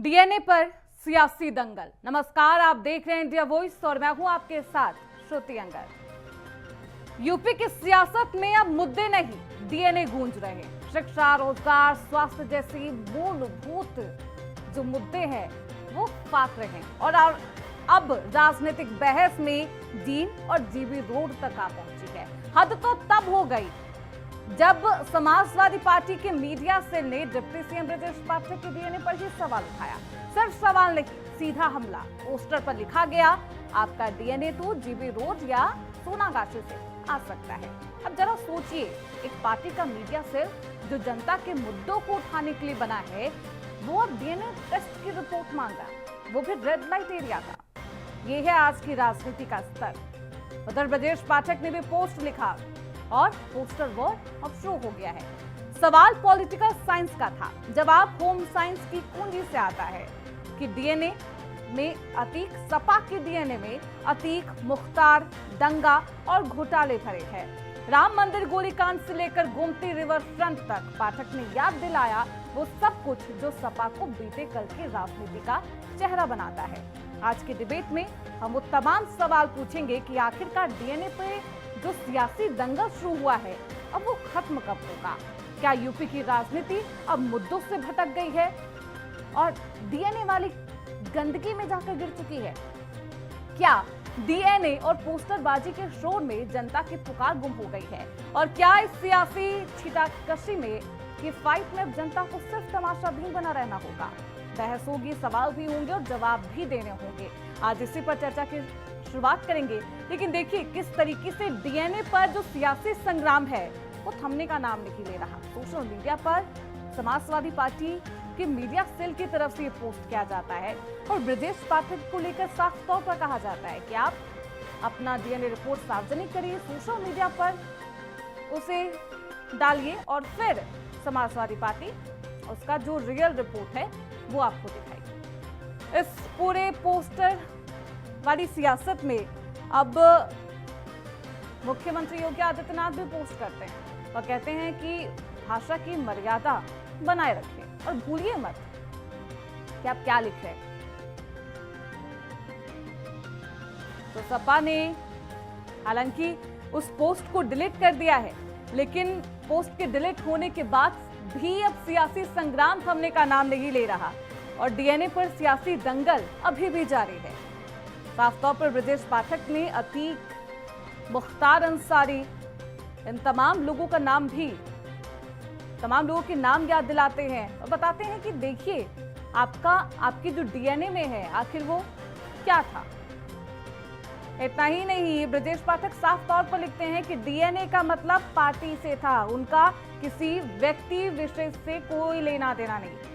DNA पर सियासी दंगल। नमस्कार, आप देख रहे हैं इंडिया वॉइस और मैं हूं आपके साथ श्रुति अंगर। यूपी की सियासत में अब मुद्दे नहीं, डीएनए गूंज रहे। शिक्षा, रोजगार, स्वास्थ्य जैसी मूलभूत जो मुद्दे हैं वो फाक रहे हैं और अब राजनीतिक बहस में डीन और जीबी रोड तक आ पहुंची है। हद तो तब हो गई जब समाजवादी पार्टी के मीडिया सेल ने डिप्टी सीएम ब्रजेश पाठक के डीएनए पर ही सवाल उठाया। सिर्फ सवाल नहीं, सीधा हमला। पोस्टर पर लिखा गया, आपका डीएनए तो जीबी रोड या सोनागाछी से आ सकता है। अब जरा सोचिए, एक पार्टी का मीडिया सेल जो जनता के मुद्दों को उठाने के लिए बना है, वो अब डीएनए टेस्ट की रिपोर्ट मांगा, वो भी रेड लाइट एरिया का। ये है आज की राजनीति का स्तर। उधर ब्रजेश पाठक ने भी पोस्ट लिखा और पोस्टर वॉर अब शुरू हो गया है। सवाल पॉलिटिकल साइंस का था, जवाब होम साइंस की कुंजी से आता है कि डीएनए में अतीक, सपा के डीएनए में अतीक, मुख्तार, दंगा और घोटाले भरे हैं। राम मंदिर गोलीकांड से लेकर गोमती रिवर फ्रंट तक पाठक ने याद दिलाया वो सब कुछ जो सपा को बीते कल की राजनीति का चेहरा बनाता है। आज की डिबेट में हम वो तमाम सवाल पूछेंगे कि आखिरकार डीएनए पे जो सियासी दंगल शुरू हुआ है अब वो खत्म कब होगा। क्या यूपी की राजनीति अब मुद्दों से भटक गई है और डीएनए वाली गंदगी में जाकर गिर चुकी है? क्या डीएनए और पोस्टरबाजी के शोर में जनता की पुकार गुम हो गई है? और क्या इस सियासी छीटाकशी में की फाइट में अब जनता को सिर्फ तमाशा भी बना रहना होगा? बहस होगी, सवाल भी होंगे और जवाब भी देने होंगे। आज इसी पर चर्चा की शुरुआत करेंगे। लेकिन देखिए किस तरीके से डीएनए पर जो सियासी संग्राम है वो थमने का नाम नहीं ले रहा। सोशल मीडिया पर समाजवादी पार्टी के मीडिया सेल की तरफ से ये पोस्ट किया जाता है और ब्रजेश पाठक को लेकर साफ तौर पर कहा जाता है कि आप अपना डीएनए रिपोर्ट सार्वजनिक करिए, सोशल मीडिया पर उसे डालिए और फिर समाजवादी पार्टी उसका जो रियल रिपोर्ट है वो आपको दिखाएगी। इस पूरे पोस्टर वाली सियासत में अब मुख्यमंत्री योगी आदित्यनाथ भी पोस्ट करते हैं और कहते हैं कि भाषा की मर्यादा बनाए रखें और भूलिए मत कि आप क्या लिख रहे हैं। तो सपा ने हालांकि उस पोस्ट को डिलीट कर दिया है, लेकिन पोस्ट के डिलीट होने के बाद भी अब सियासी संग्राम थमने का नाम नहीं ले रहा और डीएनए पर सियासी दंगल अभी भी जारी है। साफ तौर पर ब्रजेश पाठक ने अतीक, मुख्तार अंसारी, इन तमाम लोगों का नाम भी, तमाम लोगों के नाम याद दिलाते हैं और बताते हैं कि देखिए आपकी जो डीएनए में है आखिर वो क्या था। इतना ही नहीं, ब्रजेश पाठक साफ तौर पर लिखते हैं कि डीएनए का मतलब पार्टी से था, उनका किसी व्यक्ति विशेष से कोई लेना देना नहीं।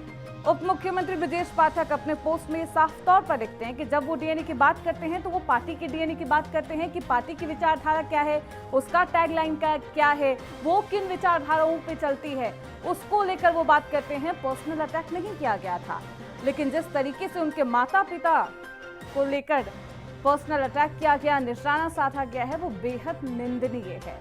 उप मुख्यमंत्री ब्रजेश पाठक अपने पोस्ट में साफ तौर पर लिखते हैं कि जब वो डीएनए की बात करते हैं तो वो पार्टी के डीएनए की बात करते हैं कि पार्टी की विचारधारा क्या है, उसका टैगलाइन क्या है, वो किन विचारधाराओं पे चलती है, उसको लेकर वो बात करते हैं। पर्सनल अटैक नहीं किया गया था, लेकिन जिस तरीके से उनके माता पिता को लेकर पर्सनल अटैक किया गया, निशाना साधा गया है, वो बेहद निंदनीय है।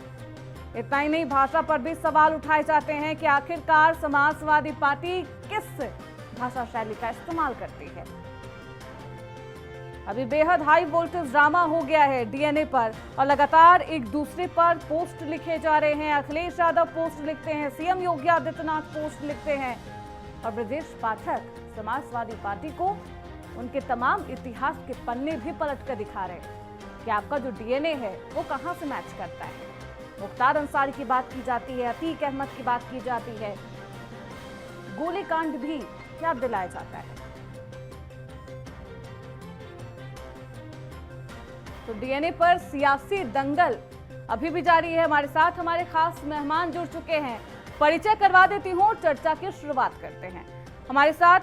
इतना ही नहीं, भाषा पर भी सवाल उठाए जाते हैं कि आखिरकार समाजवादी पार्टी किस भाषा शैली का इस्तेमाल करती है। अभी बेहद हाई वोल्टेज ड्रामा हो गया है डीएनए पर और लगातार एक दूसरे पर पोस्ट लिखे जा रहे हैं। अखिलेश यादव पोस्ट लिखते हैं, सीएम योगी आदित्यनाथ पोस्ट लिखते हैं और ब्रजेश पाठक समाजवादी पार्टी को उनके तमाम इतिहास के पन्ने भी पलट कर दिखा रहे हैं कि आपका जो डीएनए है वो कहां से मैच करता है। मुख्तार अंसारी की बात की जाती है, अतीक अहमद की बात की जाती है, गोलीकांड भी याद दिलाया जाता है। तो डीएनए पर सियासी दंगल अभी भी जारी है। हमारे साथ हमारे खास मेहमान जुड़ चुके हैं, परिचय करवा देती हूं और चर्चा की शुरुआत करते हैं। हमारे साथ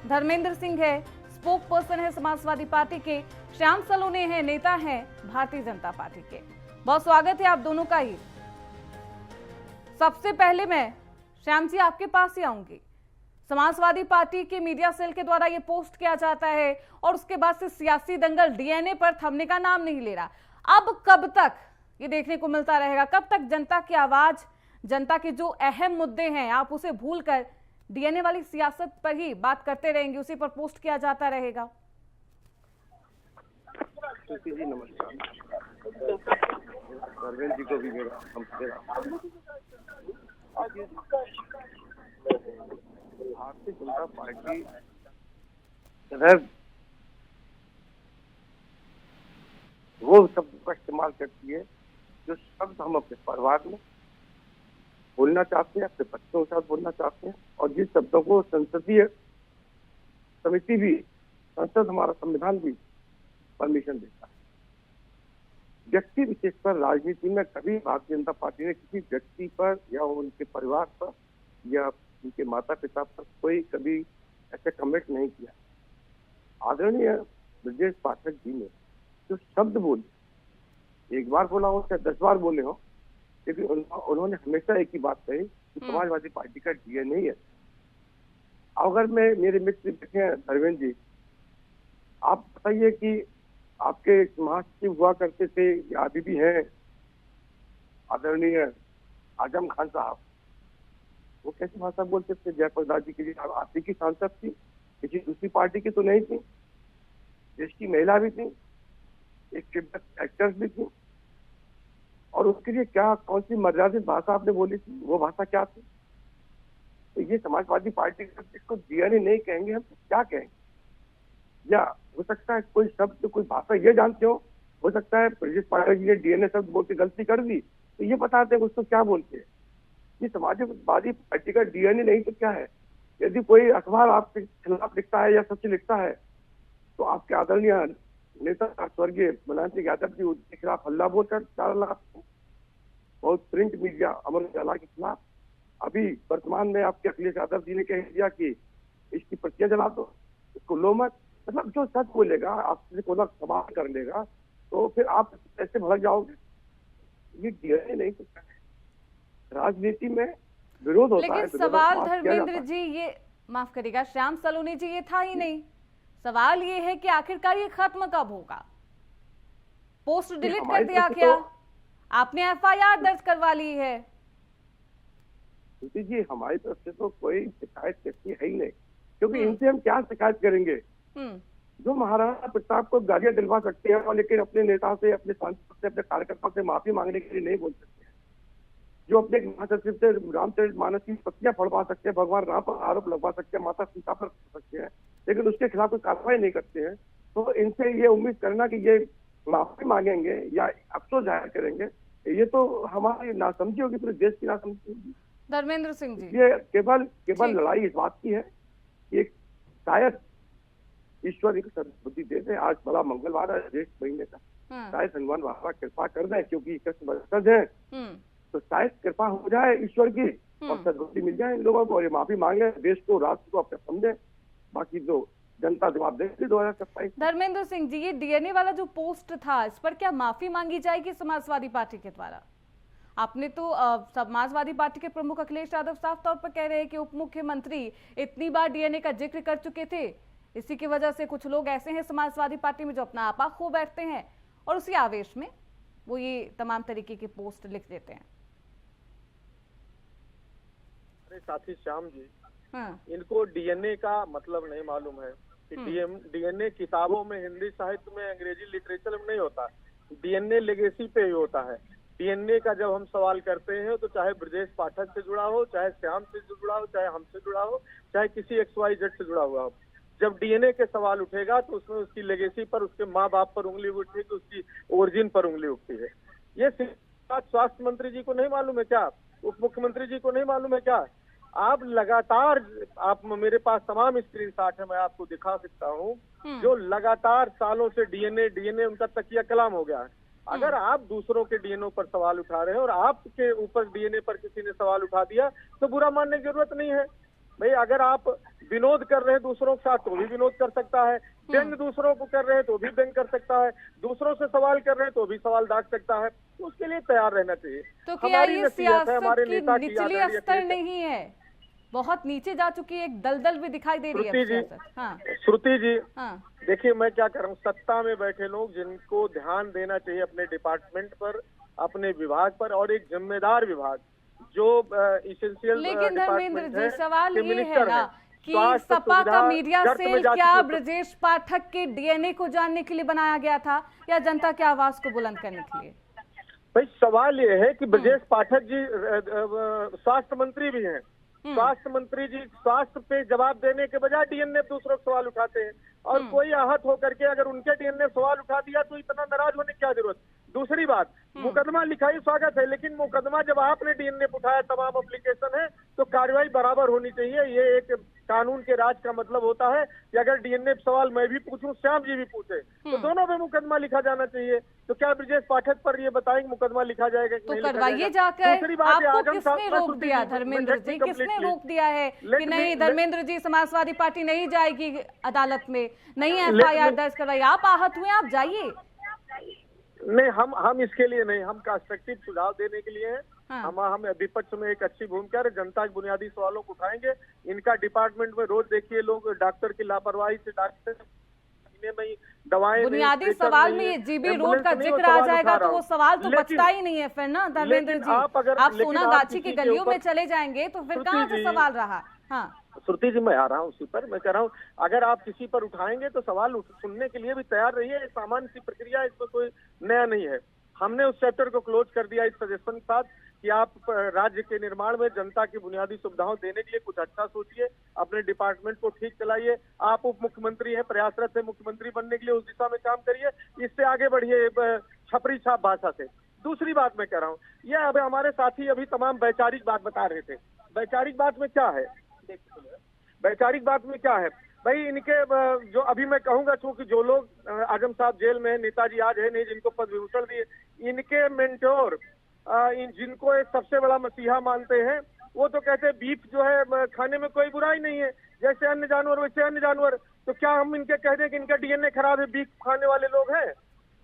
धर्मेंद्र सिंह है, स्पोक पर्सन है समाजवादी पार्टी के, श्याम सलोने हैं, नेता हैं भारतीय जनता पार्टी के। बहुत स्वागत है आप दोनों का ही। सबसे पहले मैं श्याम जी आपके पास ही आऊंगी। समाजवादी पार्टी के मीडिया सेल के द्वारा ये पोस्ट किया जाता है और उसके बाद से सियासी दंगल डीएनए पर थमने का नाम नहीं ले रहा। अब कब तक ये देखने को मिलता रहेगा? कब तक जनता की आवाज, जनता के जो अहम मुद्दे हैं आप उसे भूलकर डीएनए वाली सियासत पर ही बात करते रहेंगे, उसी पर पोस्ट किया जाता रहेगा? जी नमस्कार। अरविंद जी को भी मेरा भारतीय जनता पार्टी वो शब्द का इस्तेमाल करती है जो शब्द हम अपने परिवार में बोलना चाहते हैं, अपने बच्चों के साथ बोलना चाहते हैं, और जिस शब्दों को संसदीय समिति भी, संसद हमारा संविधान भी परमिशन देता है। व्यक्ति विशेष पर राजनीति में कभी भारतीय जनता पार्टी ने किसी व्यक्ति पर या उनके परिवार पर या उनके माता पिता पर कोई कभी ऐसे कमेंट नहीं किया। आदरणीय ब्रजेश पाठक जी ने जो शब्द बोले, एक बार बोला हो चाहे 10 बार बोले हो, लेकिन उन्होंने हमेशा एक ही बात कही कि समाजवादी पार्टी का डीएनए है। अगर मैं, मेरे मित्र बैठे हैं धर्मेंद्र जी, आप बताइए कि आपके महासचिव हुआ करते थे या अभी भी हैं आदरणीय आजम खान साहब, वो कैसी भाषा बोलते थे जयप्रकाश जी के लिए? आप ही की सांसद थी, किसी दूसरी पार्टी की तो नहीं थी, देश की महिला भी थी, एक फेमस एक्ट्रेस भी थी, और उसके लिए क्या कौन सी मर्यादित भाषा आपने बोली थी? वो भाषा क्या थी? तो ये समाजवादी पार्टी का इसको डीएनए नहीं कहेंगे, हम क्या कहेंगे? या हो सकता है कोई शब्द, कोई भाषा ये जानते हो सकता है ब्रजेश पाठक जी ने डीएनए शब्द बोल के गलती कर दी, तो ये बताते हैं उसको क्या बोलते हैं। ये समाजवादी पार्टी का डीएनए नहीं तो क्या है? यदि कोई अखबार आपके खिलाफ लिखता है या सच लिखता है, तो आपके आदरणीय नेता स्वर्गीय मुलायम सिंह यादव जी उनके खिलाफ हल्ला बोलकर 4 लाख, बहुत प्रिंट मीडिया अमर उजाला के खिलाफ, अभी वर्तमान में आपके अखिलेश यादव जी ने कह दिया कि इसकी प्रतियां जला दो, इसको लो मत। मतलब जो सच बोलेगा, आपसे कोई सवाल कर लेगा, तो फिर आप ऐसे भड़क जाओगे। ये डीएनए नहीं तो क्या है? राजनीति में विरोध होता है, लेकिन सवाल धर्मेंद्र जी, ये माफ करिएगा श्याम सलोनी जी, ये था ही नहीं। सवाल ये है कि आखिरकार ये खत्म कब होगा? पोस्ट डिलीट कर दिया क्या? आपने एफआईआर दर्ज करवा ली है। जी हमारी तरफ से तो कोई शिकायत करती है ही नहीं, क्योंकि इनसे हम क्या शिकायत करेंगे? जो महाराणा प्रताप को गालियां दिलवा सकते हैं, और लेकिन अपने नेता से, अपने सांसद से, अपने कार्यकर्ताओं से माफी मांगने के लिए नहीं बोल सकते हैं। जो अपने महासचिव से रामचरितमानस की पत्तियां फड़वा सकते हैं, भगवान राम पर आरोप लगवा सकते हैं, माता सीता पर कर सकते हैं, लेकिन उसके खिलाफ कोई कार्रवाई नहीं करते हैं, तो इनसे ये उम्मीद करना कि ये माफी मांगेंगे या अफसोस जाहिर करेंगे, ये तो हमारी नासमझी होगी, पूरे देश की नासमझी होगी। धर्मेंद्र सिंह जी, ये केवल लड़ाई इस बात की है कि शायद ईश्वर एक सद्बुद्धि दे दे। आज बड़ा मंगलवार है, ज्येष्ठ महीने का, शायद हनुमान बाबा कृपा कर दे, क्योंकि कृष्ण वंशज है, तो शायद कृपा हो जाए ईश्वर की और सद्बुद्धि मिल जाए इन लोगों को, और ये माफी मांगे, देश को, राष्ट्र को अपने समझे। बाकी जो जनता जवाब देगी 2027। धर्मेंद्र सिंह जी, ये डीएनए वाला जो पोस्ट था, इस पर क्या माफी मांगी जाएगी समाजवादी पार्टी के द्वारा? आपने तो समाजवादी पार्टी के प्रमुख अखिलेश यादव साफ तौर पर कह रहे हैं कि उप मुख्यमंत्री इतनी बार डीएनए का जिक्र कर चुके थे, इसी की वजह से कुछ लोग ऐसे हैं समाजवादी पार्टी में जो अपना आपा खो बैठते हैं और उसी आवेश में वो ये तमाम तरीके की पोस्ट लिख देते हैं। अरे साथी श्याम जी, इनको डीएनए का मतलब नहीं मालूम है कि डीएनए किताबों में, हिंदी साहित्य में, अंग्रेजी लिटरेचर में नहीं होता। डीएनए लेगेसी पे ही होता है। डीएनए का जब हम सवाल करते हैं तो चाहे ब्रजेश पाठक से जुड़ा हो, चाहे श्याम से जुड़ा हो, चाहे हमसे जुड़ा हो, चाहे किसी XYZ से जुड़ा हुआ हो, जब डीएनए के सवाल उठेगा तो उसमें उसकी लेगेसी पर, उसके माँ बाप पर उंगली उठेगी, उसकी ओरिजिन पर उंगली उठती है। ये बात स्वास्थ्य मंत्री जी को नहीं मालूम है क्या? उप मुख्यमंत्री जी को नहीं मालूम है क्या? आप लगातार, आप मेरे पास तमाम स्क्रीनशॉट है, मैं आपको दिखा सकता हूँ, जो लगातार सालों से डीएनए उनका तकिया कलाम हो गया है। अगर आप दूसरों के डीएनए पर सवाल उठा रहे हैं और आपके ऊपर डीएनए पर किसी ने सवाल उठा दिया तो बुरा मानने की जरूरत नहीं है भाई। अगर आप विनोद कर रहे हैं दूसरों के साथ तो भी विनोद कर सकता है, व्यंग दूसरों को कर रहे हैं तो भी व्यंग कर सकता है, दूसरों से सवाल कर रहे हैं तो भी सवाल दाग सकता है, तो उसके लिए तैयार रहना चाहिए। तो क्या ये सियासत की निचली स्तर नहीं है, बहुत नीचे जा चुकी है, एक दलदल भी दिखाई दे रही है श्रुति जी। देखिए मैं क्या कर रहा हूँ, सत्ता में बैठे लोग जिनको ध्यान देना चाहिए अपने डिपार्टमेंट पर, अपने विभाग पर, और एक जिम्मेदार विभाग, जो इसेंशियल लेकिन धर्मेंद्र जी सवाल ये है मिनिस्टर ना कि सपा का मीडिया सेल क्या ब्रजेश पाठक के डीएनए को जानने के लिए बनाया गया था या जनता की आवाज को बुलंद करने के लिए? भाई सवाल ये है कि ब्रजेश पाठक जी स्वास्थ्य मंत्री भी हैं। स्वास्थ्य मंत्री जी स्वास्थ्य पे जवाब देने के बजाय डीएनए पे दूसरों सवाल उठाते हैं, और कोई आहत होकर के अगर उनके डीएनए सवाल उठा दिया तो इतना नाराज होने की क्या जरूरत। दूसरी बात, मुकदमा लिखाई स्वागत है, लेकिन मुकदमा जब आपने डीएनए उठाया, तमाम एप्लीकेशन है, तो कार्रवाई बराबर होनी चाहिए। ये एक कानून के राज का मतलब होता है कि अगर डीएनए सवाल मैं भी पूछूं, श्याम जी भी पूछे, तो दोनों पे मुकदमा लिखा जाना चाहिए। तो क्या ब्रजेश पाठक पर ये बताएंगे मुकदमा लिखा जाएगा तो करवाइए जाकर। आपको किसने रोक दिया धर्मेंद्र जी, किसने रोक दिया है कि नहीं धर्मेंद्र जी समाजवादी पार्टी नहीं जाएगी अदालत में, नहीं एफआईआर दर्ज करवाइए? आप आहत हुए, आप जाइए। नहीं, हम इसके लिए नहीं, हम कंस्ट्रक्टिव सुझाव देने के लिए हैं। हम विपक्ष में एक अच्छी भूमिका है, जनता के बुनियादी सवालों को उठाएंगे। इनका डिपार्टमेंट में रोज देखिए लोग डॉक्टर की लापरवाही से, डॉक्टर में दवाएं, बुनियादी सवाल में ये जीबी रोड का जिक्र आ जाएगा तो वो सवाल तो बचता ही नहीं है फिर ना धर्मेंद्र जी। आप सोनागाछी की गलियों में चले जाएंगे तो फिर कहाँ से सवाल रहा? हाँ श्रुति जी, मैं आ रहा हूँ उसी पर। मैं कह रहा हूँ अगर आप किसी पर उठाएंगे तो सवाल सुनने के लिए भी तैयार रहिए। सामान्य सी प्रक्रिया, इसमें कोई नया नहीं है। हमने उस चैप्टर को क्लोज कर दिया इस सजेशन के साथ कि आप राज्य के निर्माण में जनता की बुनियादी सुविधाओं देने के लिए कुछ अच्छा सोचिए, अपने डिपार्टमेंट को ठीक चलाइए। आप उप मुख्यमंत्री हैं, प्रयासरत है मुख्यमंत्री बनने के लिए, उस दिशा में काम करिए, इससे आगे बढ़िए छपरी छाप भाषा से। दूसरी बात मैं कह रहा हूँ, यह अब हमारे साथी अभी तमाम वैचारिक बात बता रहे थे। वैचारिक बात में क्या है? वैचारिक बात में क्या है भाई? इनके जो अभी मैं कहूंगा, चूंकि जो लोग आजम साहब जेल में, नेताजी आज है नहीं जिनको पद विभूषण दिए, इनके मेंटोर जिनको एक सबसे बड़ा मसीहा मानते हैं, वो तो कहते हैं बीफ जो है खाने में कोई बुराई नहीं है, जैसे अन्य जानवर वैसे अन्य जानवर। तो क्या हम इनके कह दें कि इनका डीएनए खराब है, बीफ खाने वाले लोग हैं?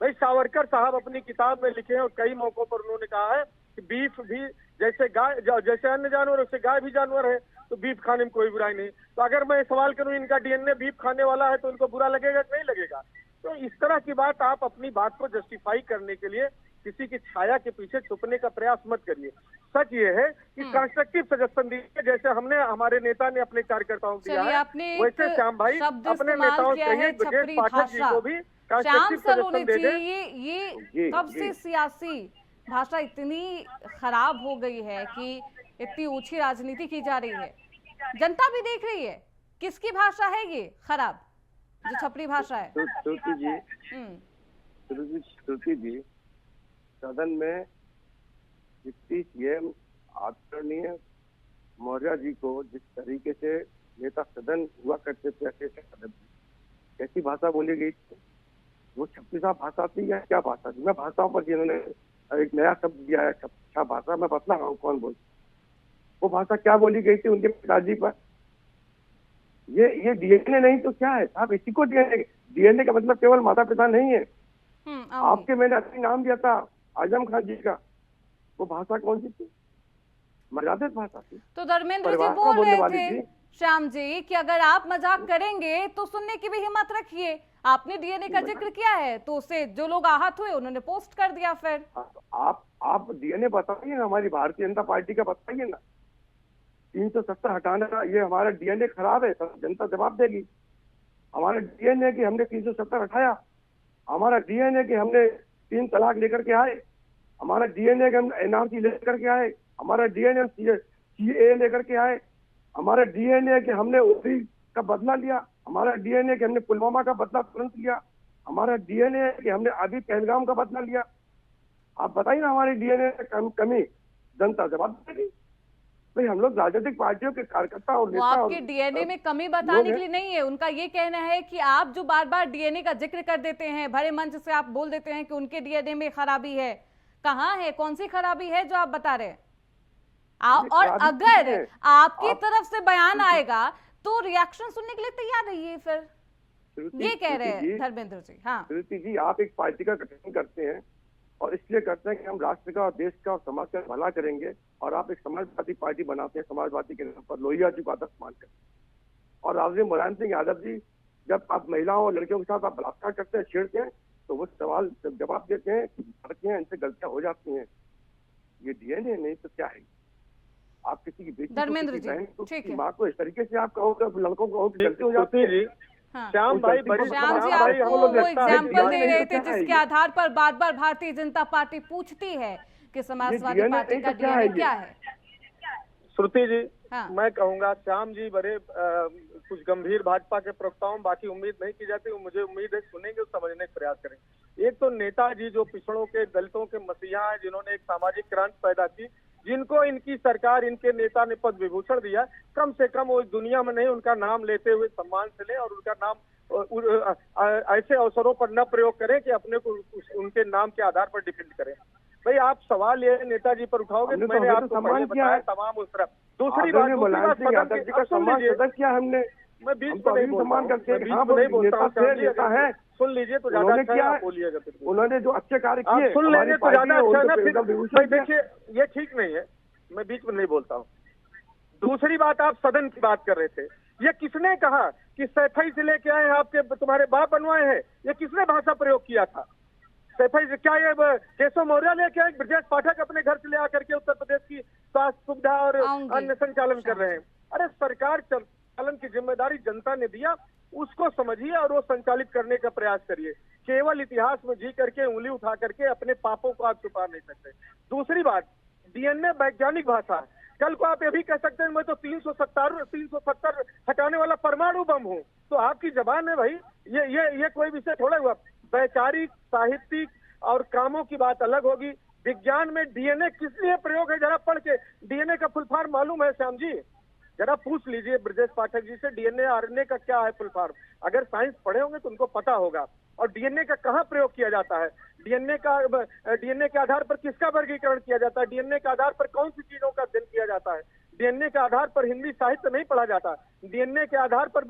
भाई सावरकर साहब अपनी किताब में लिखे हैं और कई मौकों पर उन्होंने कहा है कि बीफ भी जैसे गाय, जैसे अन्य जानवर वैसे गाय भी जानवर है, तो बीफ खाने में कोई बुराई नहीं। तो अगर मैं सवाल करूं इनका डीएनए बीफ खाने वाला है तो उनको बुरा लगेगा कि नहीं लगेगा? तो इस तरह की बात आप अपनी बात को जस्टिफाई करने के लिए किसी की छाया के पीछे छुपने का प्रयास मत करिए। सच ये है कि कंस्ट्रक्टिव सजेशन दीजिए, जैसे हमने हमारे नेता ने अपने कार्यकर्ताओं को दिया है, वैसे श्याम भाई अपने नेताओं से ब्रजेश पाठक जी को भी कंस्ट्रक्टिव सजेशन दे दें। ये कब से सियासी भाषा इतनी खराब हो गई है कि इतनी ऊंची राजनीति की जा रही है, जनता भी देख रही है। किसकी भाषा है ये खराब, जो छपरी भाषा है? श्रुति जी, सदन में डिप्टी सीएम आदरणीय मौर्य जी को जिस तरीके से नेता सदन हुआ करते थे, कैसी भाषा बोली गई थी? वो छपरी साहब भाषा थी या क्या भाषा थी? मैं भाषाओं पर जिन्होंने एक नया शब्द दिया है छपरी भाषा, मैं बतला रहा हूँ कौन बोल, वो भाषा क्या बोली गई थी उनके पिताजी पर? ये डीएनए नहीं तो क्या है साहब? इसी को डीएनए का मतलब केवल माता पिता नहीं है। आपके मैंने अपनी नाम दिया था आजम खान जी का, वो भाषा कौन सी थी? मर्यादित भाषा थी। तो धर्मेंद्र जी बोल रहे थे श्याम जी कि अगर आप मजाक करेंगे तो सुनने की भी हिम्मत रखिए। आपने डीएनए का जिक्र किया है तो उसे जो लोग आहत हुए उन्होंने पोस्ट कर दिया। फिर आप डीएनए बताइए ना, हमारी भारतीय जनता पार्टी का बताइए ना। 370 हटाना, ये हमारा डीएनए खराब है, जनता जवाब देगी। हमारा डीएनए कि हमने 370 हटाया, हमारा डीएनए कि हमने 3 तलाक लेकर के आए, हमारा डीएनए कि हम एनआरसी लेकर के आए, हमारा डीएनए सीए लेकर के आए, हमारा डीएनए कि हमने उरी का बदला लिया, हमारा डीएनए कि हमने पुलवामा का बदला तुरंत लिया, हमारा डीएनए कि हमने अभी पहलगाम का बदला लिया। आप बताइए ना हमारे डीएनए कमी, जनता जवाब देगी। भाई हम लोग राजनीतिक पार्टियों के कार्यकर्ता और नेता आपके डीएनए में कमी बताने के लिए नहीं है। उनका ये कहना है कि आप जो बार बार डीएनए का जिक्र कर देते हैं, भरे मंच से आप बोल देते हैं कि उनके डीएनए में खराबी है। कहाँ है, कौन सी खराबी है जो आप बता रहे हैं? और अगर आपकी तरफ से बयान आएगा तो रिएक्शन सुनने के लिए तैयार रहिए। फिर ये कह रहे हैं धर्मेंद्र जी। हाँ श्रुति जी, आप एक पार्टी का गठन करते हैं और इसलिए करते हैं कि हम राष्ट्र का और देश का और समाज का भला करेंगे, और आप एक समाजवादी पार्टी बनाते हैं समाजवादी के नाम पर, लोहिया जी को आदर्श मानकर। और राजनीति मुलायम सिंह यादव जी, जब आप महिलाओं और लड़कियों के साथ आप बलात्कार करते हैं, छेड़ते हैं, तो वो सवाल जवाब देते हैं कि लड़कियां इनसे गलतियां हो जाती हैं। ये डीएनए नहीं तो क्या है? आप किसी की बेटी धर्मेंद्र जी, बहन को, ठीक किसी है। माँ को इस तरीके से आप कहोगे, लड़कों को कहोगे, गलती हो जाती है जी हाँ। श्याम भाई बड़ी श्याम जी, श्याम भाई आपको हम लोग वो देखता है कि एग्जाम्पल दे रहे थे क्या है जिसके ये? आधार पर बार बार भारतीय जनता पार्टी पूछती है कि समाजवादी DNA पार्टी नहीं का तो क्या है डीएनए ये? क्या है। श्रुति जी हाँ। मैं कहूंगा श्याम जी बड़े कुछ गंभीर भाजपा के प्रवक्ताओं, बाकी उम्मीद नहीं की जाती, मुझे उम्मीद है सुनेंगे और समझने का प्रयास करेंगे। एक तो नेताजी जो पिछड़ों के, दलितों के मसीहा हैं, जिन्होंने एक सामाजिक क्रांति पैदा की, जिनको इनकी सरकार, इनके नेता ने पद्म विभूषण दिया, कम से कम वो इस दुनिया में नहीं, उनका नाम लेते हुए सम्मान से लें और उनका नाम ऐसे अवसरों पर न प्रयोग करें कि अपने को उनके नाम के आधार पर डिपेंड करें। भाई आप सवाल ये नेताजी पर उठाओगे तो मैंने आपको पहले बताया तमाम उस तरफ। दूसरी बात सदस्य किया हमने, मैं बीच में नहीं बोलता है, सुन लीजिए तो ज्यादा अच्छा है, आप बोलिएगा। उन्होंने जो अच्छे कार्य किए सुन लेंगे तो ज्यादा अच्छा है ना। फिर देखिए ये ठीक नहीं है, मैं बीच में नहीं बोलता हूँ। दूसरी बात, आप सदन की बात कर रहे थे, ये किसने कहा कि सैफई से लेके आए आपके तुम्हारे बाप बनवाए हैं? ये किसने भाषा प्रयोग किया था? सैफई से क्या ये केशव मौर्य लेके आए? ब्रजेश पाठक अपने घर से ले आकर के उत्तर प्रदेश की स्वास्थ्य सुविधा और अन्य संचालन कर रहे हैं। अरे सरकार संचालन की जिम्मेदारी जनता ने दिया, उसको समझिए और वो संचालित करने का प्रयास करिए। केवल इतिहास में जी करके उंगली उठा करके अपने पापों को आप छुपा नहीं सकते। दूसरी बात, डीएनए वैज्ञानिक भाषा है। कल को आप ये भी कह सकते हैं मैं तो 370 हटाने वाला परमाणु बम हूँ, तो आपकी जबान है भाई, ये कोई विषय थोड़ा हुआ। वैचारिक, साहित्यिक और कामों की बात अलग होगी। विज्ञान में डीएनए किस लिए प्रयोग है, जरा पढ़ के। डीएनए का फुल फॉर्म मालूम है श्याम जी? जरा पूछ लीजिए ब्रजेश पाठक जी से, डीएनए आरएनए का क्या है फुल फॉर्म। अगर साइंस पढ़े होंगे तो उनको पता होगा। और डीएनए का कहाँ प्रयोग किया जाता है, डीएनए के आधार पर किसका वर्गीकरण किया जाता है, डीएनए के आधार पर कौन सी चीजों का अध्ययन किया जाता है, डीएनए के आधार पर हिंदी साहित्य नहीं पढ़ा जाता, डीएनए के आधार पर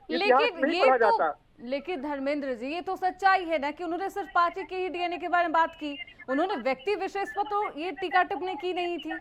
इतिहास नहीं पढ़ा जाता। लेकिन धर्मेंद्र जी, ये तो सच्चाई है ना कि उन्होंने सिर्फ पार्टी के ही डीएनए के बारे में बात की, उन्होंने व्यक्ति विशेष पर तो ये टीका टिप्पणी की नहीं थी।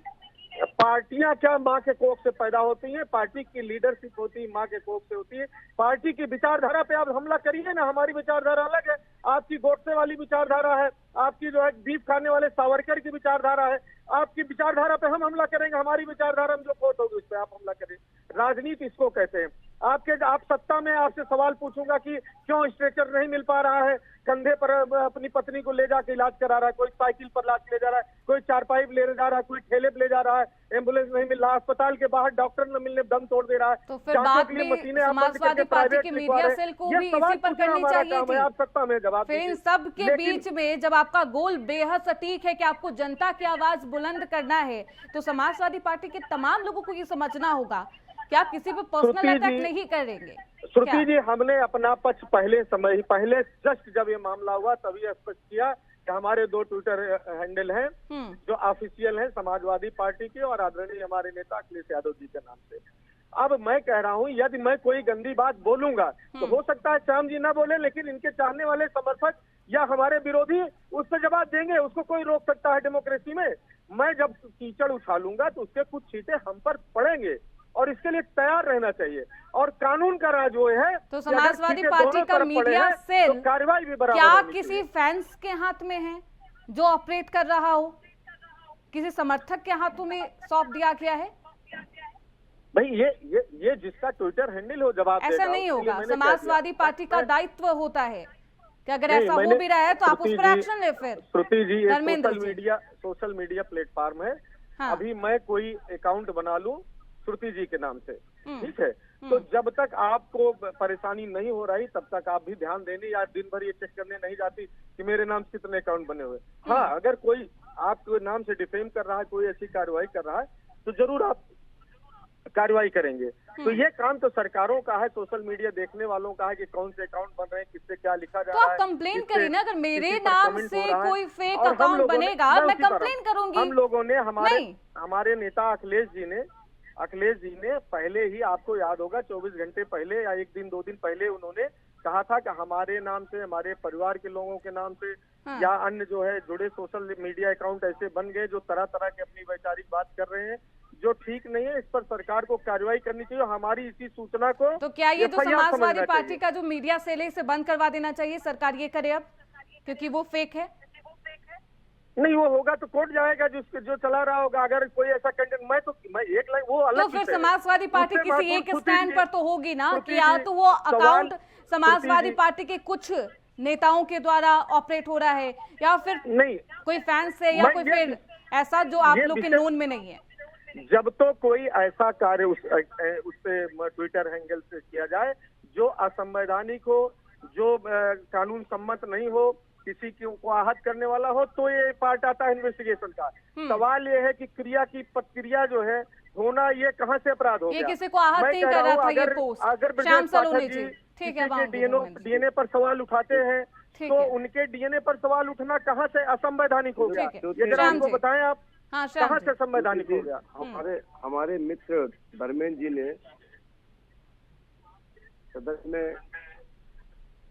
पार्टियां क्या माँ के कोख से पैदा होती हैं? पार्टी की लीडरशिप होती है माँ के कोख से होती है। पार्टी की विचारधारा पे आप हमला करिए ना, हमारी विचारधारा अलग है, आपकी गोडसे वाली विचारधारा है, आपकी जो है बीफ खाने वाले सावरकर की विचारधारा है। आपकी विचारधारा पे हम हमला करेंगे, हमारी विचारधारा में जो खोट होगी उस पर आप हमला करें। राजनीति इसको कहते हैं। आप सत्ता में, आपसे सवाल पूछूंगा कि क्यों स्ट्रेचर नहीं मिल पा रहा है, कंधे पर अपनी पत्नी को ले जाके इलाज करा रहा है, कोई साइकिल पर लाद ले जा रहा है, कोई चारपाई ले जा रहा है, कोई ठेले पे ले जा रहा है, एम्बुलेंस नहीं मिल रहा, अस्पताल के बाहर डॉक्टर न मिलने दम तोड़ दे रहा है। तो फिर बात में समाजवादी पार्टी के मीडिया सेल को भी इसी पर करनी चाहिए थी। आप सत्ता में जवाब फिर इन सब के बीच में जब आपका गोल बेहद सटीक है कि आपको जनता की आवाज बुलंद करना है, तो समाजवादी पार्टी के तमाम लोगों को ये समझना होगा कि आप किसी पे पर्सनल अटैक नहीं करेंगे। श्रुति जी, हमने अपना पक्ष पहले जस्ट जब ये मामला हुआ तभी स्पष्ट किया कि हमारे 2 ट्विटर हैंडल हैं जो ऑफिशियल हैं समाजवादी पार्टी के और आदरणीय हमारे नेता अखिलेश यादव जी के नाम से। अब मैं कह रहा हूं, यदि मैं कोई गंदी बात बोलूंगा तो हो सकता है श्याम जी ना बोले, लेकिन इनके चाहने वाले समर्थक या हमारे विरोधी उस पर जवाब देंगे। उसको कोई रोक सकता है डेमोक्रेसी में? मैं जब कीचड़ उछालूंगा तो उसके कुछ छींटे हम पर पड़ेंगे और इसके लिए तैयार रहना चाहिए। और कानून का राज वो है तो समाजवादी पार्टी का मीडिया सेल तो कार्रवाई भी बराबर क्या किसी फैंस के हाथ में है जो ऑपरेट कर रहा हो, किसी समर्थक के हाथों में सौंप दिया गया है? भाई ये जिसका ट्विटर हैंडल हो जवाब ऐसा नहीं होगा। समाजवादी पार्टी का दायित्व होता है कि अगर ऐसा हो भी रहा है तो आप उस पर एक्शन ले। फिर श्रुति जी, सोशल मीडिया प्लेटफॉर्म है। हाँ। अभी मैं कोई अकाउंट बना लूं श्रुति जी के नाम से, ठीक है, तो जब तक आपको परेशानी नहीं हो रही तब तक आप भी ध्यान देने या दिन भर ये चेक करने नहीं जाती कि मेरे नाम से कितने अकाउंट बने हुए। हाँ, अगर कोई आपके नाम से डिफेम कर रहा है, कोई ऐसी कार्रवाई कर रहा है तो जरूर आप कार्रवाई करेंगे। तो ये काम तो सरकारों का है, सोशल मीडिया देखने वालों का है कि कौन से अकाउंट बन रहे हैं, किससे क्या लिखा जा रहा है। तो आप कंप्लेन करिए ना, अगर मेरे नाम से कोई फेक अकाउंट बनेगा मैं कंप्लेन करूंगी। हम लोगों ने हमारे नेता अखिलेश जी ने पहले ही, आपको याद होगा 24 घंटे पहले या 1 दिन 2 दिन पहले उन्होंने कहा था कि हमारे नाम से, हमारे परिवार के लोगों के नाम से या अन्य जो है जुड़े सोशल मीडिया अकाउंट ऐसे बन गए जो तरह तरह की अपनी वैचारिक बात कर रहे हैं, जो ठीक नहीं है। इस पर सरकार को कार्रवाई करनी चाहिए। हमारी इसी सूचना को तो क्या ये तो समाजवादी पार्टी का जो मीडिया सेल है इसे बंद करवा देना चाहिए, सरकार ये करे अब, क्योंकि वो फेक है? नहीं वो होगा तो कोर्ट जाएगा, जो चला रहा होगा। अगर कोई ऐसा कंटेंट मैं एक लाइन वो अलग, तो फिर समाजवादी पार्टी किसी एक स्टैंड पर तो होगी ना कि या तो वो अकाउंट समाजवादी पार्टी के कुछ नेताओं के द्वारा ऑपरेट हो रहा है या फिर नहीं कोई फैंस से या कोई फिर ऐसा जो आप लोग के नोन में नहीं है। जब तो कोई ऐसा कार्य उससे ट्विटर हैंडल से किया जाए जो असंवैधानिक हो, जो कानून सम्मत नहीं हो, किसी को आहत करने वाला हो, तो ये पार्ट आता है इन्वेस्टिगेशन का। सवाल ये है कि क्रिया की प्रक्रिया जो है होना, ये कहाँ से अपराध हो गया? ये किसी को आहत नहीं कर रहा था ये पोस्ट। अगर श्याम सलोनी जी ठीक है, डीएनए पर सवाल उठाते हैं तो उनके डीएनए पर सवाल उठना कहाँ से असंवैधानिक हो गया? ये जरा हमको बताएं आप, कहाँ से संवैधानिक हो गया? हमारे मित्र धर्मेंद्र जी ने सदन में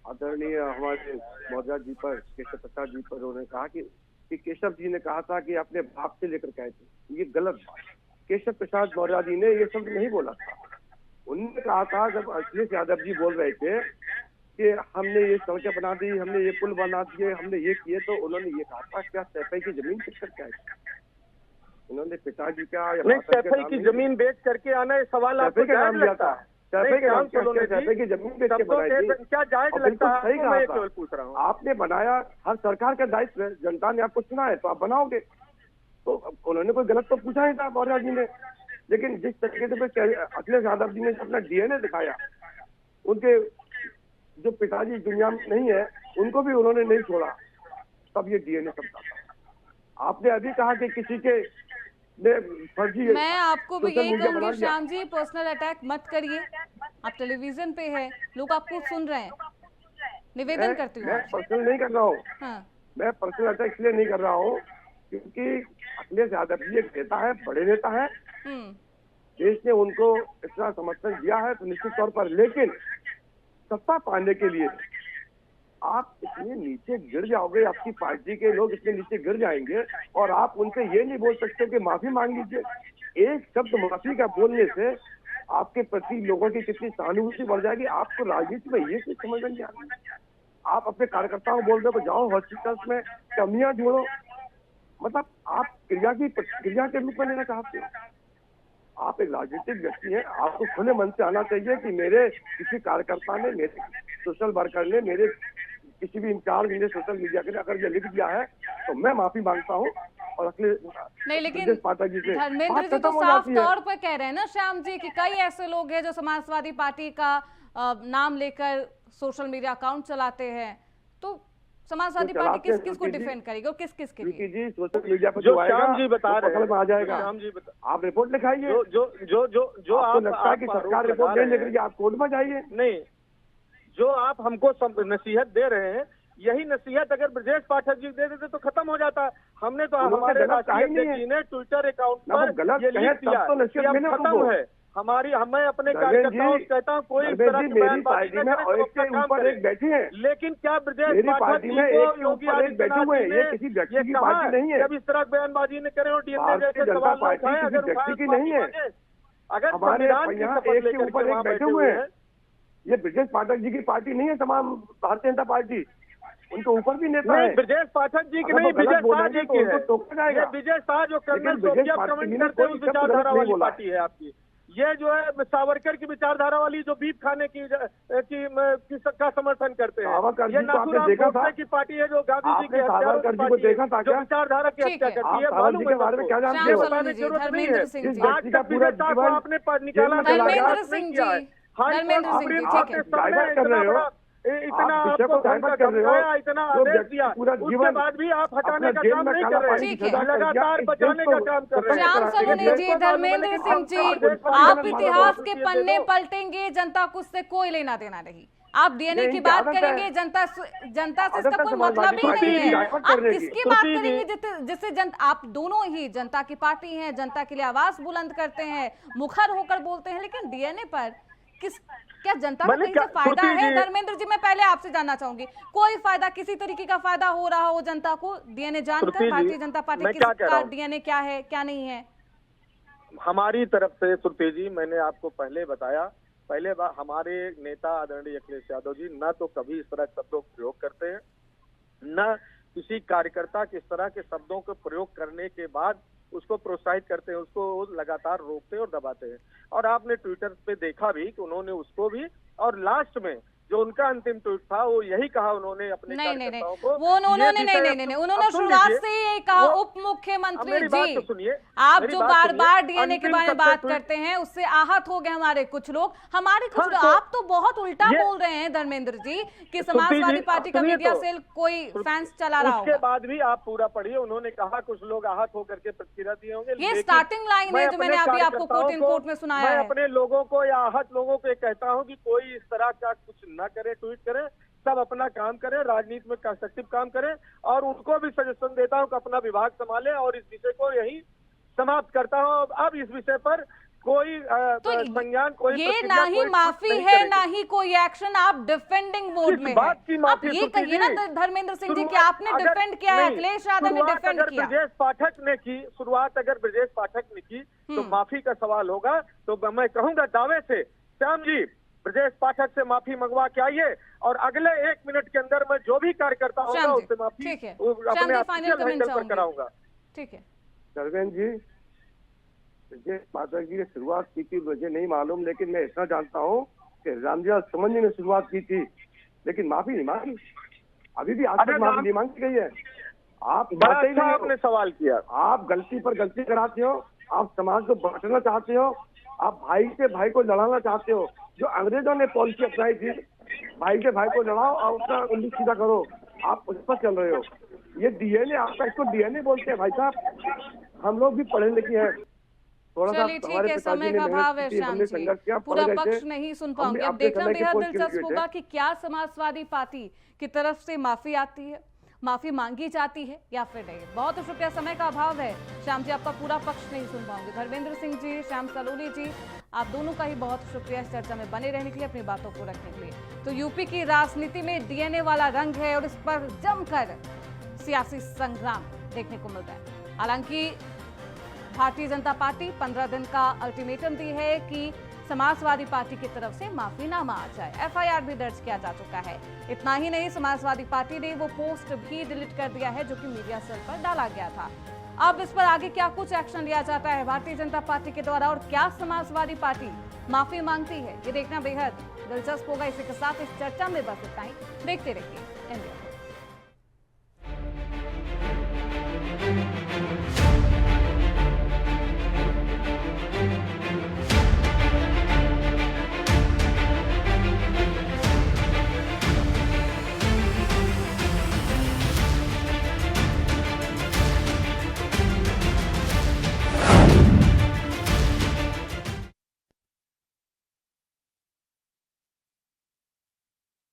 आदरणीय हमारे मौर्य जी पर, केशव प्रसाद जी पर उन्होंने कहा कि केशव जी ने कहा था कि अपने बाप से लेकर कहे थे, ये गलत बात। केशव प्रसाद मौर्य जी ने ये शब्द नहीं बोला था। उन्होंने कहा था जब अखिलेश यादव जी बोल रहे थे कि हमने ये सड़कें बना दी, हमने ये पुल बना दिए, हमने ये किए, तो उन्होंने ये कहा था क्या सैफई की जमीन बेच कर क्या उन्होंने पिताजी का सैफई की जमीन बेच करके आना, ये सवाल आपको जायज लगता है? सैफई की जमीन बेच के बनाई थी, क्या जायज लगता है? सही कहा केवल पूछ रहा हूँ। आपने बनाया, हर सरकार का दायित्व है, जनता ने आपको चुना है तो आप बनाओगे। तो उन्होंने कोई गलत तो पूछा नहीं था मौर्य जी ने, लेकिन जिस तरीके से अखिलेश यादव जी ने अपना डीएनए दिखाया, उनके जो पिताजी दुनिया में नहीं है उनको भी उन्होंने नहीं छोड़ा, तब ये डीएनए सब था। आपने अभी कहा कि किसी के फर्जी, मैं आपको भी यही कहूंगी श्याम जी, पर्सनल अटैक मत करिए। आप टेलीविजन पे है, लोग आपको सुन रहे हैं, निवेदन करती हूँ। मैं पर्सनल नहीं कर रहा हूँ। मैं पर्सनल अटैक इसलिए नहीं कर रहा हूँ क्योंकि अखिलेश यादव जी एक नेता है, बड़े नेता है, देश ने उनको इतना समर्थन दिया है तो निश्चित तौर पर, लेकिन सत्ता पाने के लिए आप इतने नीचे गिर जाओगे, आपकी पार्टी के लोग इतने नीचे गिर जाएंगे और आप उनसे ये नहीं बोल सकते कि माफी मांग लीजिए। एक शब्द माफी का बोलने से आपके प्रति लोगों की कितनी सहानुभूति बढ़ जाएगी। आपको राजनीति में ये कुछ समझ नहीं आ रहा। आप अपने कार्यकर्ताओं को बोल रहे हो जाओ हॉस्पिटल्स में कमियां ढूंढो, मतलब आप क्रिया के रूप में लेना चाहते हो। आप एक राजनीतिक व्यक्ति हैं, आपको खुले मन से आना चाहिए कि मेरे किसी कार्यकर्ता ने, मेरे सोशल वर्कर ने, मेरे किसी भी इंचार्ज ने सोशल मीडिया के लिए अगर ये लिख दिया है तो मैं माफी मांगता हूँ। और नहीं, लेकिन धर्मेंद्र जी तो साफ तौर पर कह रहे हैं ना श्याम जी कि कई ऐसे लोग हैं जो समाजवादी पार्टी का नाम लेकर सोशल मीडिया अकाउंट चलाते हैं, तो समाजवादी पार्टी किस को डिफेंड करेगी और किस के लिए? जी सोशल मीडिया पर जो श्याम जी बता रहे हैं आ जाएगा, आप रिपोर्ट लिखाइए। जो आपको लगता है कि सरकार रिपोर्ट नहीं लिख रही है, आप कोर्ट में जाइए। नहीं, जो आप हमको नसीहत दे रहे हैं, यही नसीहत अगर ब्रजेश पाठक जी दे देते तो खत्म हो जाता। हमने तो हमारे राष्ट्रीय अध्यक्ष जी ने ट्विटर अकाउंट पर ये लिख दिया, खत्म है। मैं अपने कार्यकर्ताओं से कहता हूँ कोई इस तरह की बयानबाजी न करे तो अपना काम करे। लेकिन क्या ब्रजेश पाठक जी को योगी आदित्यनाथ जी ने जब इस तरह बयानबाजी न करें और डीएनए जैसे सवाल न उठाएं, अगर उठाएं, अगर संविधान की शपथ लेकर के वहां बैठे हुए हैं, ये ब्रजेश पाठक जी की पार्टी नहीं है तमाम भारतीय जनता पार्टी, उनके ऊपर भी नेता है। ब्रजेश पाठक जी की नहीं, विजय शाह जी की है। ये विजय शाह जो कर्नल सोफिया कमेंट करते हैं उस विचारधारा वाली पार्टी है आपकी। ये जो है सावरकर की विचारधारा वाली जो बीफ खाने की का समर्थन करते हैं, ये नाथूराम गोडसे की पार्टी है जो गांधी जी की विचारधारा की हत्या करती है। मालूम है बारे में क्या जानते हो, बताने की जरूरत नहीं है। आज तक विजय शाह को आपने निकाला, धर्मेंद्र सिंह जी, आपके सामने इतना आपको धमकाया, इतना आदेश दिया, उसके बाद भी आप हटाने का काम नहीं कर रहे हैं, लगातार बचाने का काम कर रहे हैं। श्याम सलोनी जी, धर्मेंद्र सिंह जी, आप इतिहास के पन्ने पलटेंगे, जनता को उससे कोई लेना देना नहीं। आप डीएनए की बात करेंगे, जनता से इसका कोई मतलब ही नहीं है। आप किसकी बात करेंगे जिससे आप दोनों ही जनता की पार्टी हैं, जनता के लिए आवाज बुलंद करते हैं, मुखर होकर बोलते हैं, लेकिन डीएनए पर क्या जनता को कहीं से फायदा है? धर्मेंद्र जी, मैं पहले आपसे जानना चाहूंगी, कोई फायदा, किसी तरीके का फायदा हो रहा हो जनता को डीएनए जानकर? भारतीय जनता पार्टी किसका डीएनए क्या है क्या नहीं है? हमारी तरफ से श्रुति जी, मैंने आपको पहले बताया, पहले बार हमारे नेता आदरणीय अखिलेश यादव जी न तो कभी इस तरह शब्दों का प्रयोग करते हैं, न किसी कार्यकर्ता किस तरह के शब्दों का प्रयोग करने के बाद उसको प्रोत्साहित करते हैं, उसको लगातार रोकते हैं और दबाते हैं। और आपने ट्विटर पे देखा भी कि उन्होंने उसको भी, और लास्ट में जो उनका अंतिम ट्वीट था वो यही कहा उन्होंने अपने कार्यकर्ताओं को, वो उन्होंने नहीं, उन्होंने शुरुआत से ही यही कहा, उप मुख्यमंत्री जी सुनिए, आप जो बार बार डीएनए के बारे में बात करते हैं उससे आहत हो गए हमारे कुछ लोग, आप तो बहुत उल्टा बोल रहे हैं धर्मेंद्र जी कि समाजवादी पार्टी का मीडिया सेल कोई फैंस चला रहा होगा। उसके बाद भी आप पूरा पढ़िए, उन्होंने कहा कुछ लोग आहत होकर के प्रतिक्रिया दिए होंगे। ये स्टार्टिंग लाइन है जो मैंने अभी आपको कोट इन कोट में सुनाया है। मैं अपने लोगों को या आहत लोगों को कहता हूँ कि कोई इस तरह का कुछ न करे, ट्वीट करें, सब अपना काम करें, राजनीति में कंस्ट्रक्टिव काम करें, और उनको भी सजेशन देता हूं कि अपना विभाग संभालें, और इस विषय को यही समाप्त करता हूं। अब इस विषय पर कोई संज्ञान, कोई ये ना ही माफी है ना ही कोई एक्शन, आप डिफेंडिंग मोड में बात की माफी ये कहिए ना धर्मेंद्र सिंह जी कि आपने डिफेंड किया है, अखिलेश यादव ने डिफेंड किया। ब्रजेश पाठक ने की शुरुआत, अगर ब्रजेश पाठक ने की तो माफी का सवाल होगा। तो मैं कहूंगा दावे से, श्याम जी ब्रजेश पाठक से माफी मंगवा के आइए, और अगले 1 मिनट के अंदर मैं जो भी कार्यकर्ता होगा उससे माफी अपने हैंडल पर कराऊंगा। ठीक है सरवेन जी, ब्रजेश पाठक जी ने शुरुआत की थी मुझे नहीं मालूम, लेकिन मैं इतना जानता हूँ कि रामजी समझ ने शुरुआत की थी, लेकिन माफी नहीं मांगी, अभी भी आज तक माफी नहीं मांगी गई है। आप आपने सवाल किया, आप गलती पर गलती कराते हो, आप समाज को बांटना चाहते हो, आप भाई से भाई को लड़ाना चाहते हो। जो अंग्रेजों ने पॉलिसी अपनाई थी, भाई से भाई को लड़ाओ और उसका उंगली सीधा करो, आप उस पर चल रहे हो। ये डीएनए, आपका इसको डीएनए बोलते हैं भाई साहब, हम लोग भी पढ़े लिखे हैं। चलिए ठीक है, समय का अभाव है श्याम जी, पूरा पक्ष नहीं सुन पाऊंगी। अब देखना बेहद दिलचस्प होगा कि क्या समाजवादी पार्टी की तरफ से माफी आती है, माफी मांगी जाती है या फिर नहीं। बहुत शुक्रिया, समय का अभाव है श्याम जी, आपका पूरा पक्ष नहीं सुन पाऊंगी। धर्मेंद्र सिंह जी, श्याम सलोनी जी, आप दोनों का ही बहुत शुक्रिया इस चर्चा में बने रहने के लिए, अपनी बातों को रखने के लिए। तो यूपी की राजनीति में डीएनए वाला रंग है और इस पर जमकर सियासी संग्राम देखने को मिलता है। हालांकि भारतीय जनता पार्टी 15 दिन का अल्टीमेटम दी है कि समाजवादी पार्टी की तरफ से माफीनामा आ जाए। एफआईआर भी दर्ज किया जा चुका है। इतना ही नहीं, समाजवादी पार्टी ने वो पोस्ट भी डिलीट कर दिया है जो कि मीडिया सेल पर डाला गया था। अब इस पर आगे क्या कुछ एक्शन लिया जाता है भारतीय जनता पार्टी के द्वारा, और क्या समाजवादी पार्टी माफी मांगती है, ये देखना बेहद दिलचस्प होगा। इसी के साथ इस चर्चा में बस इतना ही। देखते रहिए इंडिया।